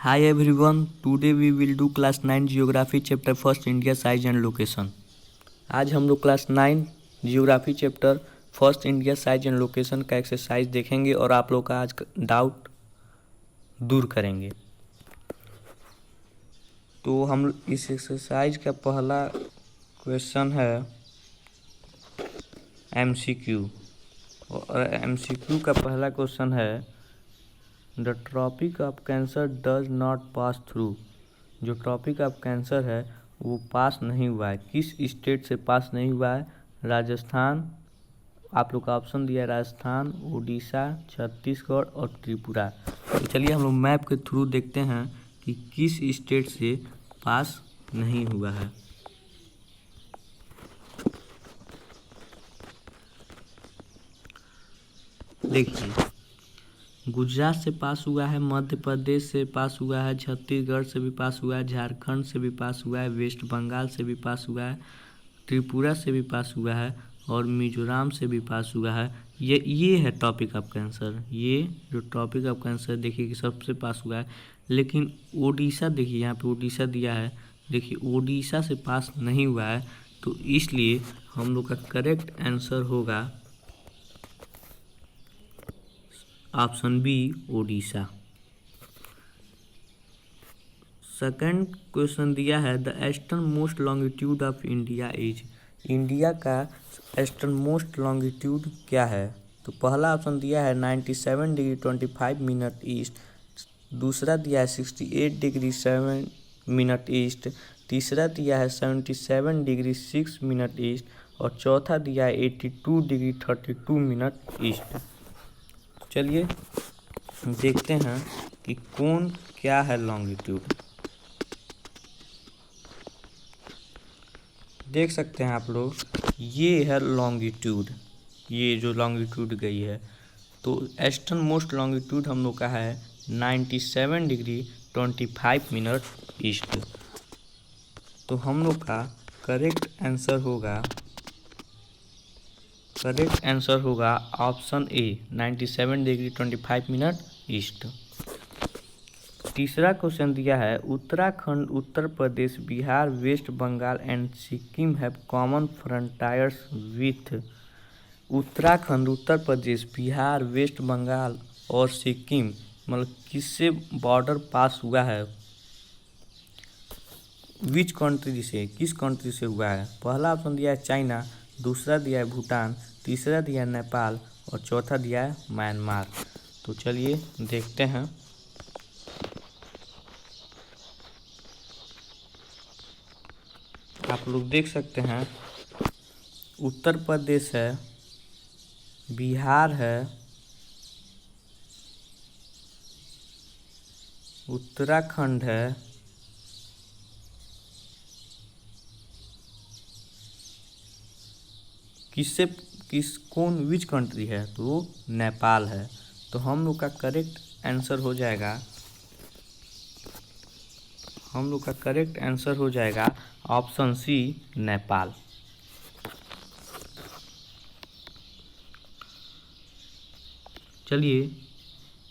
Hi everyone, today we will do class 9 geography chapter first India size and location। आज हम लोग class 9 geography chapter first India size and location का exercise देखेंगे और आप लोग का आज डाउट दूर करेंगे। तो हम इस एक्सरसाइज का पहला क्वेश्चन है एमसीक्यू और एमसीक्यू का पहला क्वेश्चन है the tropic of cancer does not pass through. जो ट्रॉपिक ऑफ कैंसर है वो पास नहीं हुआ है, किस स्टेट से पास नहीं हुआ है? राजस्थान, आप लोग का ऑप्शन दिया है राजस्थान, उड़ीसा, छत्तीसगढ़ और त्रिपुरा। तो चलिए हम लोग मैप के थ्रू देखते हैं कि किस स्टेट से पास नहीं हुआ है। देखिए, गुजरात से पास हुआ है, मध्य प्रदेश से पास हुआ है, छत्तीसगढ़ से भी पास हुआ है, झारखंड से भी पास हुआ है, वेस्ट बंगाल से भी पास हुआ है, त्रिपुरा से भी पास हुआ है और मिजोरम से भी पास हुआ है। ये है टॉपिक ऑफ कैंसर। ये जो टॉपिक ऑफ कैंसर देखिए कि सबसे पास हुआ है। लेकिन ओडिशा, देखिए यहाँ पे ओडिशा दिया है, देखिए ओडिशा से पास नहीं हुआ है। तो इसलिए हम लोग का करेक्ट आंसर होगा option B, Odisha. Second question दिया है the eastern most longitude of India is. India का ईस्टर्न मोस्ट लॉन्गिट्यूड क्या है? तो पहला ऑप्शन दिया है 97 डिग्री 25 मिनट ईस्ट, दूसरा दिया है 68 डिग्री 7 मिनट ईस्ट, तीसरा दिया है 77 डिग्री 6 मिनट ईस्ट और चौथा दिया है 82 डिग्री 32 मिनट ईस्ट। चलिए देखते हैं कि कौन क्या है लॉन्गिट्यूड। देख सकते हैं आप लोग, ये है लॉन्गिट्यूड, ये जो लॉन्गिट्यूड गई है। तो ईस्टर्न मोस्ट लॉन्गिट्यूड हम लोग का है 97 डिग्री 25 मिनट ईस्ट। तो हम लोग का करेक्ट आंसर होगा option A, 97 degree 25 minute east. तीसरा क्वेश्चन दिया है Uttarakhand, Uttar Pradesh, Bihar, West Bengal and Sikkim have common frontiers with. Uttarakhand, Uttar Pradesh, Bihar, West Bengal और सिक्किम मतलब किससे बॉर्डर पास हुआ है? विच कंट्री से, किस कंट्री से हुआ है? पहला ऑप्शन दिया है चाइना, दूसरा दिया है भूटान, तीसरा दिया है नेपाल और चौथा दिया है म्यांमार। तो चलिए देखते हैं। आप लोग देख सकते हैं उत्तर प्रदेश है, बिहार है, उत्तराखंड है, विच कंट्री है? तो नेपाल है। तो हम लोग का करेक्ट आंसर हो जाएगा ऑप्शन सी, नेपाल। चलिए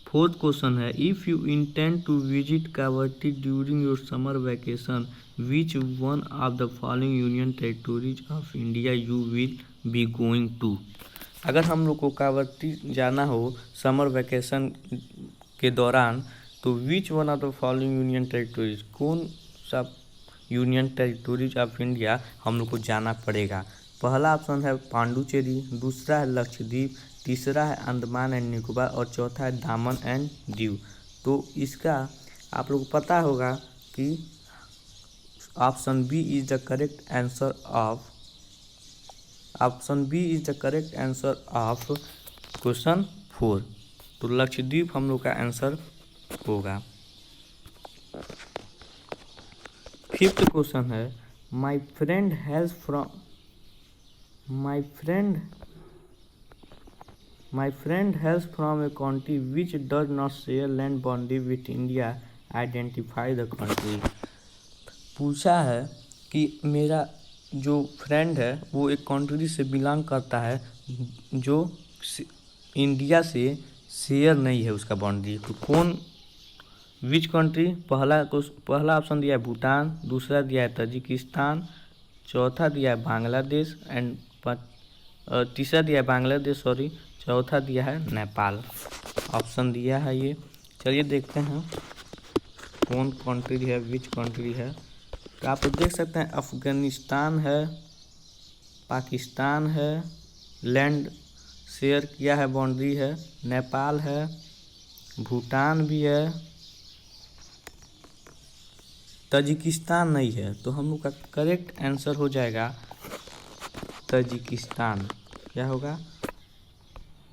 फोर्थ क्वेश्चन है if you intend to visit Kavaratti during your summer vacation which one of the following union territories of India you will be going to. अगर हम लोग को कावरती जाना हो समर वैकेशन के दौरान तो विच one of the following union territories, कौन सा यूनियन टेरिटोरीज ऑफ इंडिया हम लोग को जाना पड़ेगा? पहला ऑप्शन है पांडुचेरी, दूसरा है लक्षद्वीप, तीसरा है अंडमान एंड निकोबार और चौथा है दामन एंड दीव। तो इसका आप लोग को पता होगा कि option B is the correct answer of question 4। तो लक्षद्वीप हम लोग का आंसर होगा। फिफ्थ क्वेश्चन है my friend has from a country which does not share land boundary with India, identify the country. पूछा है कि मेरा जो फ्रेंड है वो एक कंट्री से बिलोंग करता है जो इंडिया से शेयर नहीं है उसका बाउंड्री। तो कौन विच कंट्री, पहला ऑप्शन दिया है भूटान, दूसरा दिया है तजिकिस्तान, चौथा दिया है बांग्लादेश एंड तीसरा दिया है बांग्लादेश सॉरी, चौथा दिया है नेपाल। ऑप्शन दिया है ये। चलिए देखते हैं कौन कंट्री है, विच कंट्री है। तो आप देख सकते हैं अफगानिस्तान है, पाकिस्तान है, लैंड शेयर किया है, बाउंड्री है, नेपाल है, भूटान भी है, तजिकिस्तान नहीं है। तो हम लोग का करेक्ट आंसर हो जाएगा तजिकिस्तान। क्या होगा?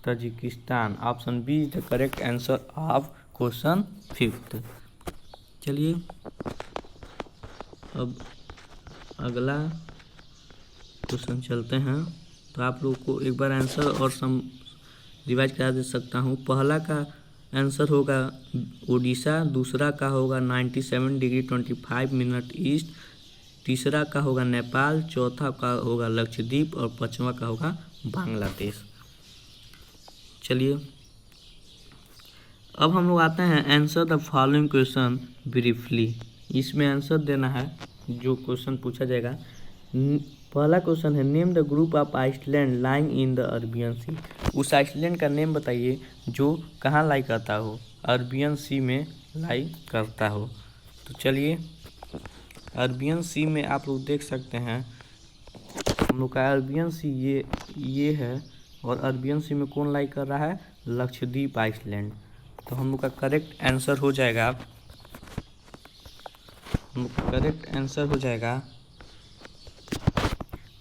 Tajikistan. Option B is the correct answer of question 5th। चलिए अब अगला क्वेश्चन चलते हैं। तो आप लोग को एक बार आंसर और रिवाइज करा दे सकता हूँ। पहला का आंसर होगा उड़ीसा, दूसरा का होगा 97 डिग्री 25 मिनट ईस्ट, तीसरा का होगा नेपाल, चौथा का होगा लक्षद्वीप और पांचवा का होगा बांग्लादेश। चलिए अब हम लोग आते हैं answer the following question briefly. इसमें आंसर देना है जो क्वेश्चन पूछा जाएगा। पहला क्वेश्चन है name the group of island lying in the Arabian Sea. उस आइसलैंड का नेम बताइए जो कहाँ लाई करता हो, अरबियन सी में लाई करता हो। तो चलिए अरबियन सी में आप लोग देख सकते हैं हम लोग का अरबियन सी ये है, और अरबियन सी में कौन लाई कर रहा है? लक्षद्वीप आइसलैंड। तो हम लोग का करेक्ट आंसर हो जाएगा,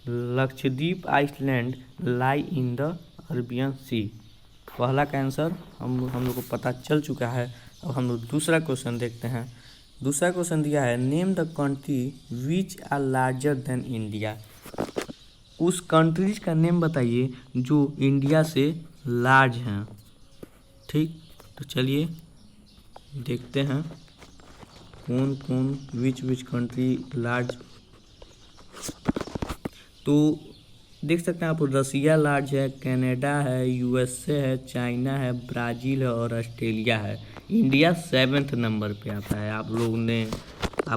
Lakshadweep island lie in the Arabian Sea. पहला का आंसर हम लोग को पता चल चुका है। अब हम लोग दूसरा क्वेश्चन देखते हैं। दूसरा क्वेश्चन दिया है name the country which are larger than India. उस कंट्रीज का नेम बताइए जो इंडिया से लार्ज हैं। ठीक, तो चलिए देखते हैं कौन कौन विच कंट्री लार्ज। तो देख सकते हैं आप रसिया लार्ज है, कनाडा है, यूएसए है, चाइना है, ब्राज़ील है और ऑस्ट्रेलिया है। इंडिया 7th नंबर पे आता है। आप लोगों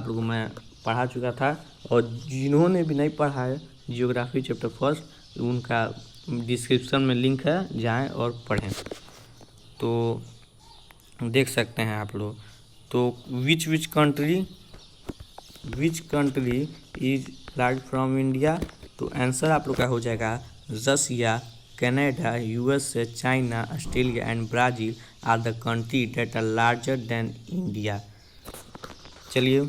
को मैं पढ़ा चुका था, और जिन्होंने भी नहीं पढ़ा है जियोग्राफी चैप्टर 1 उनका डिस्क्रिप्शन में लिंक है, जाएं और पढ़ें। तो देख सकते हैं आप लोग। तो which country is large from India. तो आंसर आप लोग का हो जाएगा Russia, Canada, USA, China, Australia and Brazil are the country that are larger than India. चलिए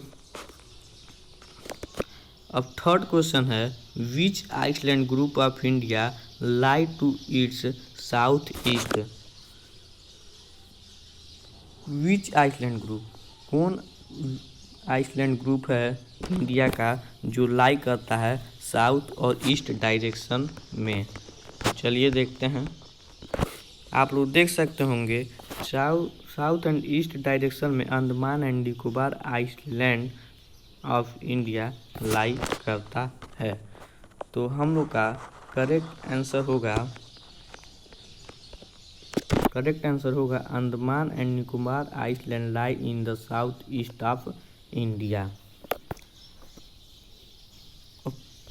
अब थर्ड क्वेश्चन है which island group of India lie to its south east. Which island group, कौन island group है India का जो लाई करता है south और ईस्ट डायरेक्शन में। तो चलिए देखते हैं। आप लोग देख सकते होंगे साउथ एंड ईस्ट डायरेक्शन में Andaman and Nicobar island of India lie करता है। तो हम लोग का करेक्ट आंसर होगा Andaman and Nicobar island lie in the south east of India.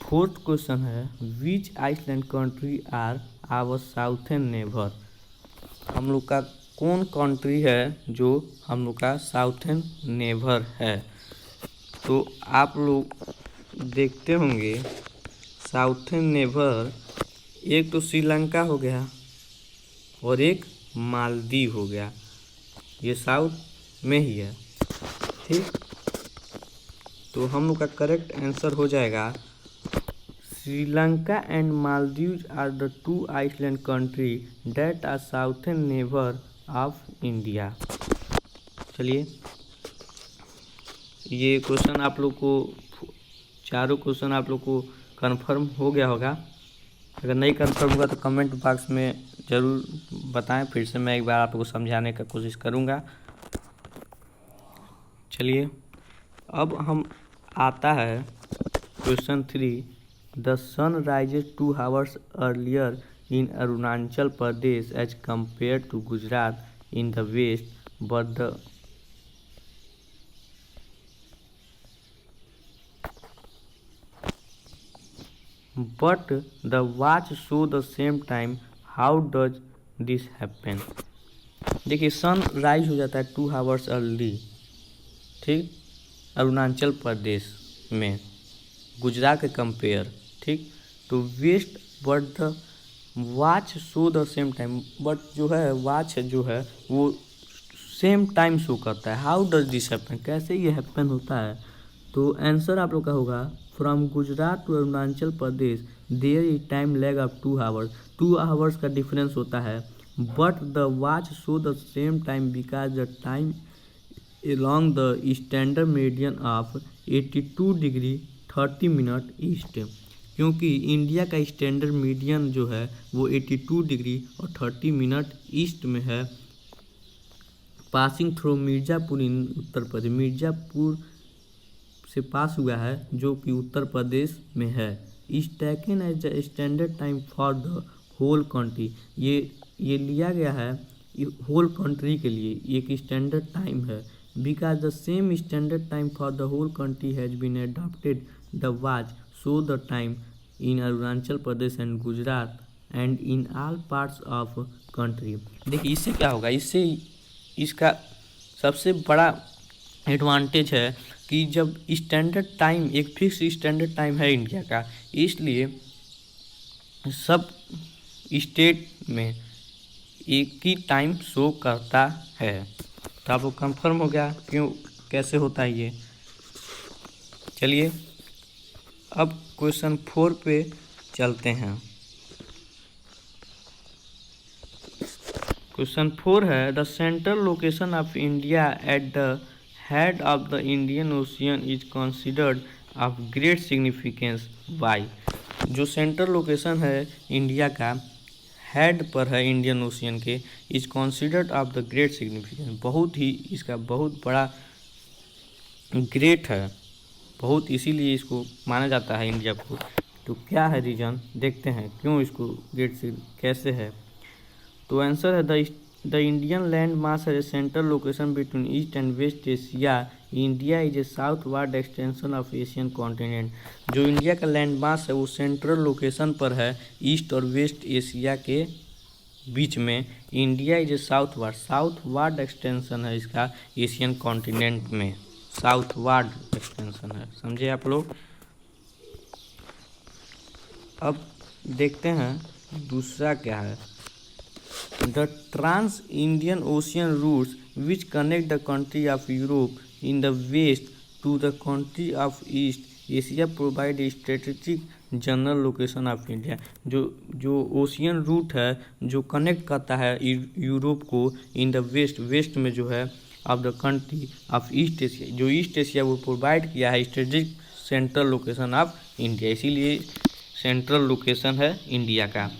Fourth question है which island country are our southern neighbour. हम लोग का कौन कंट्री है जो हम लोग का साउथर्न नेबर है। तो आप लोग देखते होंगे साउथर्न नेबर एक तो श्रीलंका हो गया और एक मालदीव हो गया, ये साउथ में ही है। ठीक, तो हम लोग का करेक्ट आंसर हो जाएगा Sri Lanka and Maldives are the 2 island country that are southern neighbour of India. चलिए ये क्वेश्चन आप लोग को, चारों क्वेश्चन आप लोग को कंफर्म हो गया होगा। अगर नहीं कंफर्म होगा तो कमेंट बॉक्स में ज़रूर बताएं, फिर से मैं एक बार आप लोग को समझाने का कोशिश करूँगा। चलिए अब हम आता है question 3। The sun rises 2 hours earlier in Arunachal Pradesh as compare to Gujarat in the west, but the but the watch show the same time, how does this happen. देखिए सन राइज हो जाता है 2 आवर्स अर्ली, ठीक, अरुणाचल प्रदेश में गुजरात के कंपेयर, ठीक। तो west but the watch show the same time, but जो है वॉच जो है वो सेम टाइम शो करता है। हाउ डज दिस हैपन, कैसे ये हैपन होता है। तो आंसर आप लोग का होगा from Gujarat to Arunachal Pradesh there is time lag of 2 hours, 2 hours का डिफरेंस होता है। But the watch show the same time because the time along the standard meridian of 82 degree 30 minute east, क्योंकि इंडिया का स्टैंडर्ड मीडियन जो है वो 82 degree और 30 minute east में है, पासिंग थ्रू मिर्ज़ापुर इन उत्तर प्रदेश, मिर्ज़ापुर से पास हुआ है जो कि उत्तर प्रदेश में है। Is taken as the standard time for the whole country, ये लिया गया है होल कंट्री के लिए, एक स्टैंडर्ड टाइम है। Because the same standard time for the whole country has been adopted the watch show the time in Arunachal Pradesh and Gujarat and in all parts of country. देखिए इससे क्या होगा, इससे इसका सबसे बड़ा एडवांटेज है कि जब स्टैंडर्ड टाइम, एक फिक्स स्टैंडर्ड टाइम है इंडिया का, इसलिए सब स्टेट में एक ही टाइम शो करता है। तो आपको कंफर्म हो गया क्यों, कैसे होता है ये। चलिए अब क्वेश्चन 4 पे चलते हैं। क्वेश्चन 4 है the central location of India at the head of the Indian Ocean is considered of great significance by. जो सेंट्रल लोकेशन है इंडिया का हेड पर है इंडियन ओशियन के, is considered of the great significance, बहुत ही इसका बहुत बड़ा ग्रेट है, बहुत, इसीलिए इसको माना जाता है इंडिया को। तो क्या है रीजन, देखते हैं क्यों इसको ग्रेट से कैसे है। तो आंसर है द इंडियन लैंड मास है central location between east and west Asia, India is a southward extension of Asian continent. जो इंडिया का लैंड मास है वो सेंट्रल लोकेशन पर है ईस्ट और वेस्ट एशिया के बीच में। India is a southward extension है इसका एशियन कॉन्टिनेंट में, साउथ वार्ड एक्सटेंशन है, समझे आप लोग। अब देखते हैं दूसरा क्या है। The Trans-Indian Ocean routes which connect the country of Europe in the west to the country of East Asia provide a strategic general location of India. जो ओशियन रूट है जो कनेक्ट करता है यूरोप को इन द वेस्ट में जो है of the country of east Asia, जो ईस्ट एशिया वो प्रोवाइड किया है strategic central location of India, इसीलिए सेंट्रल लोकेशन है इंडिया का।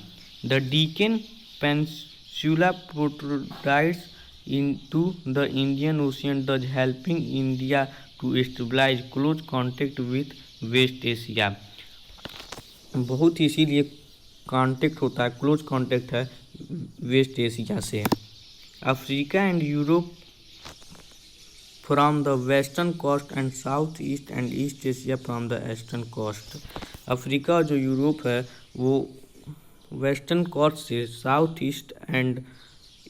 The decane peninsula protrudes into the Indian Ocean thus helping India to establish close contact with West Asia। बहुत ही इसीलिए contact होता है, क्लोज कांटेक्ट है वेस्ट एशिया से। Africa and Europe from the western coast and south east and east Asia from the eastern coast. Africa और जो Europe है वो वेस्टर्न कोस्ट से, south east and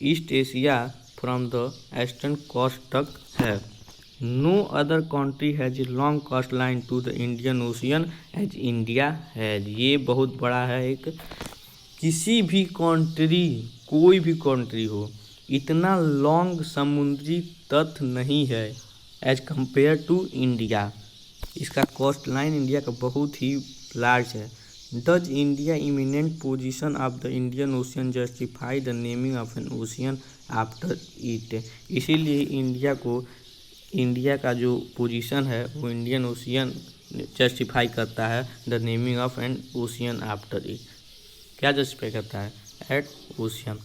east Asia from the eastern coast तक है। No other country has a long coast line to the Indian ocean as India has. ये बहुत बड़ा है, एक किसी भी कंट्री, कोई भी कंट्री हो, इतना लॉन्ग समुद्री तट नहीं है एज कंपेयर टू इंडिया। इसका कोस्ट लाइन इंडिया का बहुत ही लार्ज है। Does India eminent position of the Indian ocean justify the naming of an ocean after it. इसीलिए इंडिया का जो पोजीशन है वो इंडियन ओशियन जस्टिफाई करता है the naming of an ocean after it. क्या जस्टिफाई करता है? एट ओशियन,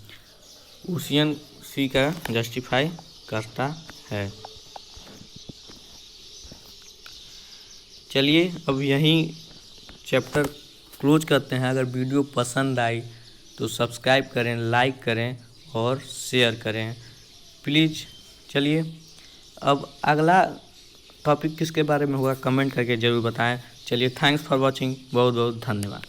ओशियन सी का जस्टिफाई करता है। चलिए अब यहीं चैप्टर क्लोज करते हैं। अगर वीडियो पसंद आई तो सब्सक्राइब करें, लाइक करें और शेयर करें प्लीज़। चलिए अब अगला टॉपिक किसके बारे में होगा कमेंट करके ज़रूर बताएं। चलिए थैंक्स फॉर वॉचिंग, बहुत बहुत धन्यवाद।